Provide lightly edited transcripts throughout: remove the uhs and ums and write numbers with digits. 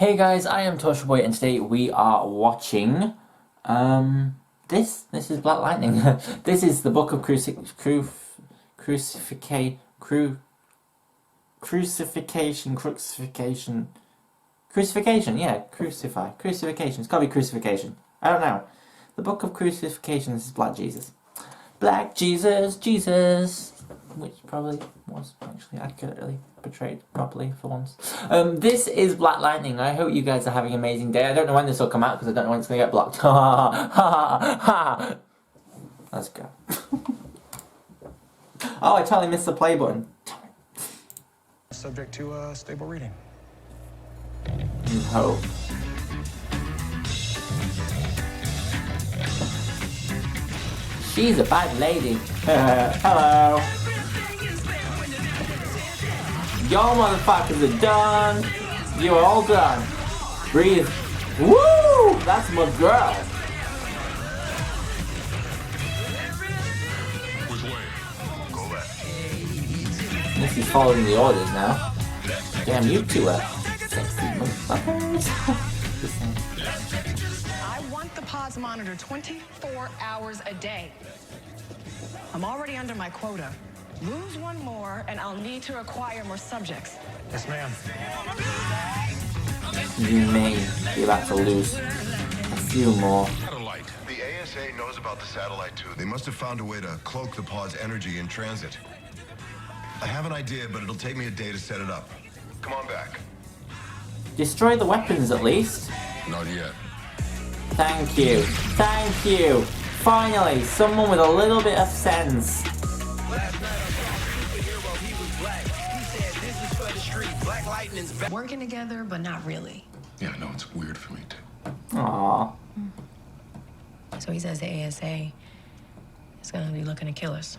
Hey guys, I am Torchwood and today we are watching this is Black Lightning. This is the book of Crucifixion, yeah, Crucifixion, it's gotta be Crucifixion. I don't know. The book of Crucifixion, this is Black Jesus. Black Jesus, which probably was actually accurately portrayed properly for once. This is Black Lightning. I hope you guys are having an amazing day. I don't know when this will come out because I don't know when it's going to get blocked. Ha ha ha! Let's go. Oh, I totally missed the play button. Subject to stable reading. You hope. She's a bad lady. Hello. Y'all motherfuckers are done. You are all done. Breathe. Woo! That's my girl. Which way? Go left. This is following the orders now. Damn, you two are sexy motherfuckers. I want the pods monitored 24 hours a day. I'm already under my quota. Lose one more, and I'll need to acquire more subjects. Yes, ma'am. You may be about to lose a few more. Satellite. The ASA knows about the satellite too. They must have found a way to cloak the pod's energy in transit. I have an idea, but it'll take me a day to set it up. Come on back. Destroy the weapons at least. Not yet. Thank you. Thank you. Finally, someone with a little bit of sense. Working together, but not really. Yeah, I know it's weird for me too. Aww. So he says the ASA is gonna be looking to kill us.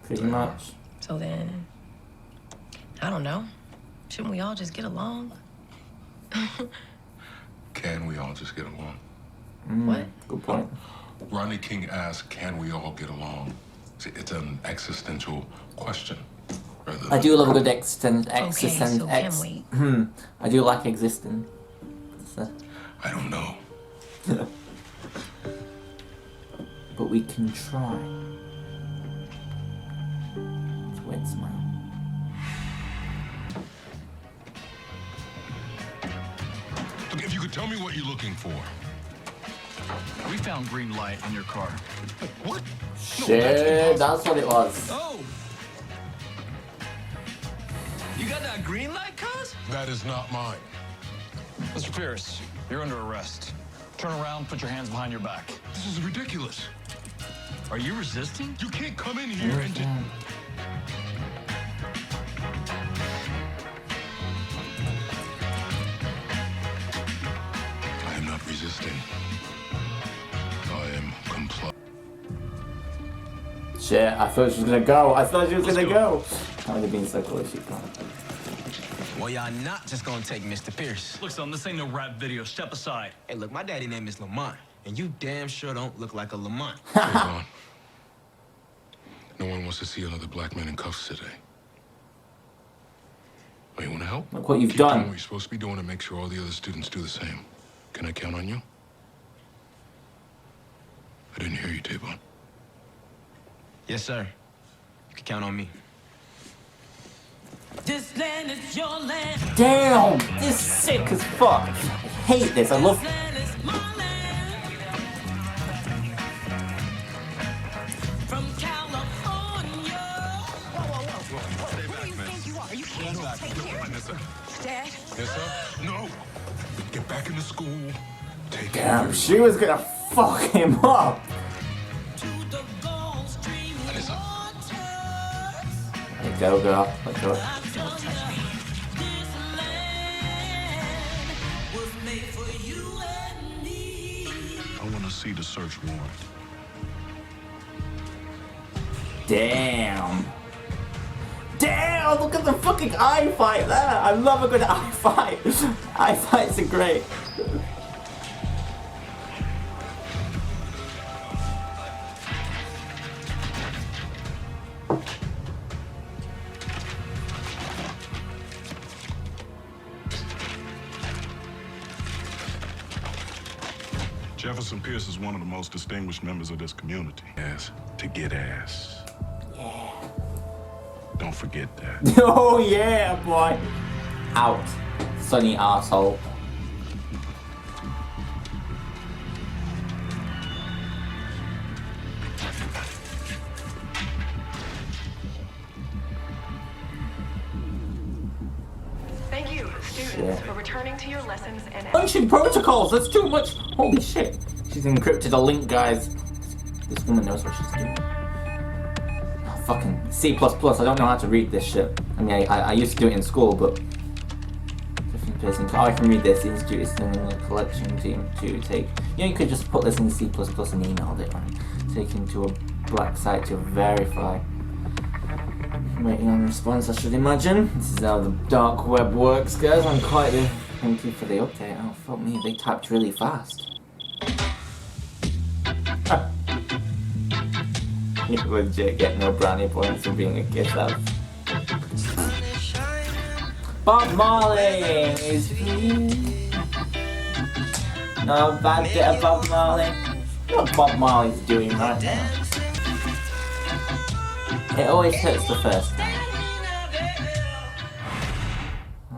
Pretty much. So then, I don't know. Shouldn't we all just get along? Can we all just get along? What? Good point. Rodney King asked, can we all get along? See, it's an existential question. I do love a good Okay, so can we? I do like existing. I don't know. But we can try. It's a weird smile. Look, if you could tell me what you're looking for. We found green light on your car. What? Shit, that's what it was. Oh! You got that green light, cuz? That is not mine. Mr. Pierce, you're under arrest. Turn around, put your hands behind your back. This is ridiculous. Are you resisting? You can't come in here and just... I am not resisting. I am complying. Shit, I thought she was gonna go. I would have been so close, she can't. Well, y'all not just gonna take Mr. Pierce. Look, son, this ain't no rap video. Step aside. Hey, look, my daddy name is Lamont, and you damn sure don't look like a Lamont. Hold on. No one wants to see another black man in cuffs today. Oh, you want to help? Look what you've Keep doing done. what you're supposed to be doing and make sure all the other students do the same. Can I count on you? I didn't hear you, Tavon. Yes, sir. You can count on me. This land is your land. Damn! This is sick as fuck. I hate this. I love. This land is my land. From California. Who do you think you are? Are you kidding? Take care. Dad? Yes, sir? No! Get back into school. Take care Damn, of she was gonna fuck him up. To the Gulf Stream Vanessa. waters. Let it go, girl. Let go. This land was made for you and me. I want to see the search warrant. Damn. Damn! Look at the fucking eye fight there. I love a good eye fight. Eye fights are great. Jefferson Pierce is one of the most distinguished members of this community. Yes, to get ass. Yeah. Don't forget that. Oh yeah, boy. Out, sunny arsehole. Thank you, students, for returning to your lessons and... Punching protocols, that's too much. Holy shit. She's encrypted a link, guys. This woman knows what she's doing. Oh, fucking C++, I don't know how to read this shit. I mean, I used to do it in school, but... Oh, I can read this. The Institute is sending a collection team to take... You know, you could just put this in C++ and emailed it, right? Take him to a black site to verify. Waiting on response, I should imagine. This is how the dark web works, guys. I'm quite the... Thank you for the update. Oh, fuck me, they typed really fast. You legit get no brownie points for being a kid, though. Bob Marley is no bad bit of Bob Marley. What Bob Marley's doing right now? It always hurts the first time.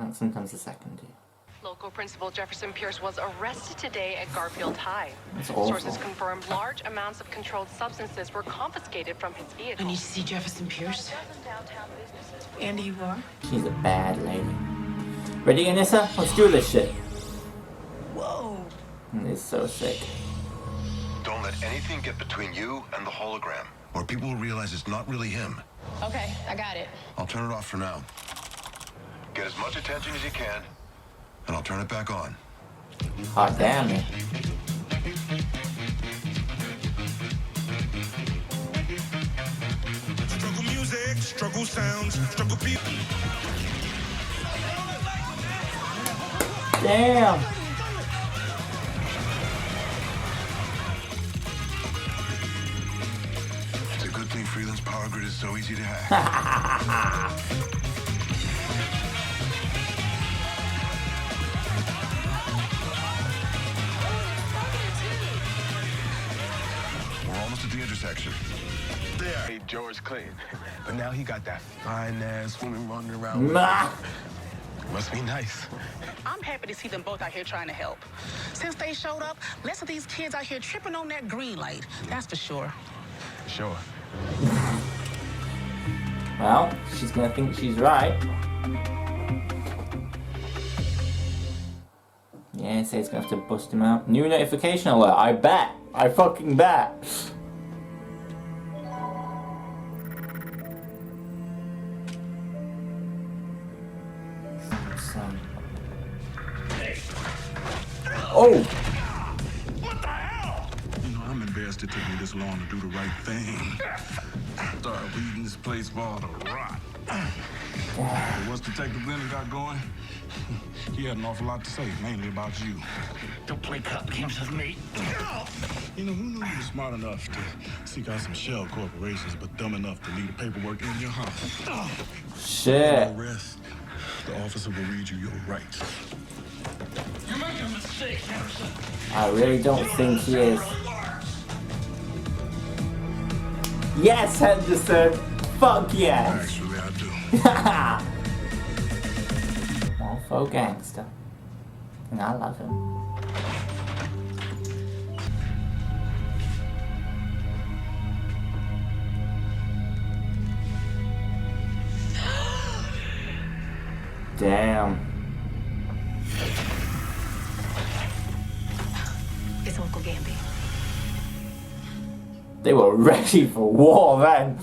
And sometimes the second, yeah. Local principal Jefferson Pierce was arrested today at Garfield High. That's awful. Sources confirmed large amounts of controlled substances were confiscated from his vehicle. I need to see Jefferson Pierce. Andy, you are? She's a bad lady. Ready, Anissa? Let's do this shit. Whoa. It's so sick. Don't let anything get between you and the hologram, or people will realize it's not really him. Okay, I got it. I'll turn it off for now. Get as much attention as you can, and I'll turn it back on. Hot damn it. Struggle music, struggle sounds, struggle people. Damn. It's a good thing Freeland's power grid is so easy to hack. We're almost at the intersection. There. Hey, George Clinton. But now he got that fine-ass woman running around. Nah. Must be nice. I'm happy to see them both out here trying to help. Since they showed up, less of these kids out here tripping on that green light. That's for sure. Sure. Well, she's gonna think she's right. Yeah, say it's gonna have to bust him out. New notification alert. I bet. I fucking bet. Oh! What the hell? You know, I'm embarrassed it took me this long to do the right thing. Start leading this place ball to rot. What's Detective Lennon got going? He had an awful lot to say, mainly about you. Don't play cop games with me. You know, who knew you were smart enough to seek out some shell corporations, but dumb enough to leave the paperwork in your house? Shit. The rest, the officer will read you your rights. You're making a mistake, Harrison. I really don't think he is. Yes, Henderson! Fuck yes! Actually, I do. Mofo gangster. And I love him. Damn. It's Uncle Gamby. They were ready for war then.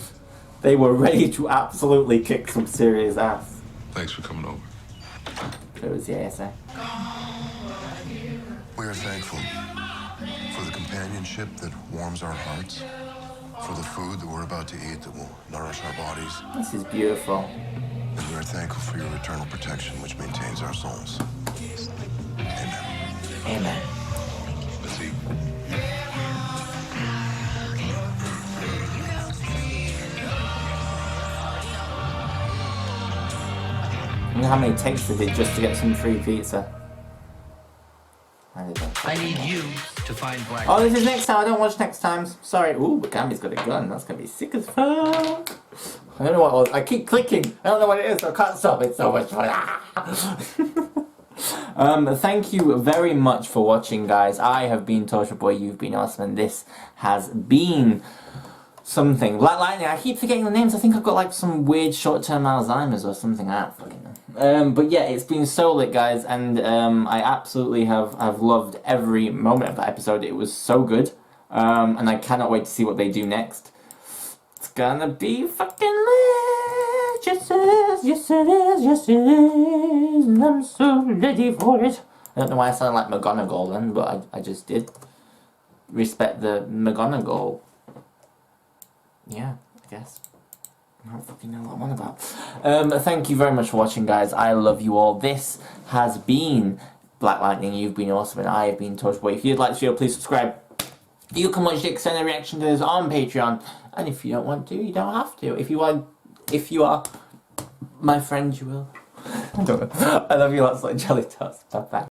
They were ready to absolutely kick some serious ass. Thanks for coming over. It was the ASA. We are thankful for the companionship that warms our hearts, for the food that we're about to eat that will nourish our bodies, This is beautiful. and we are thankful for your eternal protection, which maintains our souls. Amen. Amen. Let's eat. You know how many takes they did just to get some free pizza? I need you to find Black. Oh, this is next time. I don't watch next times. Sorry. Ooh, but Gambit's got a gun. That's gonna be sick as fuck. I don't know what. I keep clicking. I don't know what it is. So I can't stop. It's so much fun. Thank you very much for watching, guys. I have been Torchwood Boy. You've been awesome, and this has been something. Black Lightning. I keep forgetting the names. I think I've got like some weird short-term Alzheimer's or something. I don't fucking know. But yeah, it's been so lit, guys, and I absolutely have loved every moment of that episode. It was so good, and I cannot wait to see what they do next. It's gonna be fucking lit. Yes it is, yes it is, yes it is, and I'm so ready for it. I don't know why I sound like McGonagall then, but I just did. Respect the McGonagall. Yeah, I guess. I don't fucking know what I'm on about. Thank you very much for watching, guys. I love you all. This has been Black Lightning. You've been awesome, and I have been Torchwood Boy. If you'd like to video, please subscribe. You can watch the extended reaction to this on Patreon, and if you don't want to, you don't have to. If you are my friend, you will. I don't know. I love you lots like jelly tots. Bye bye.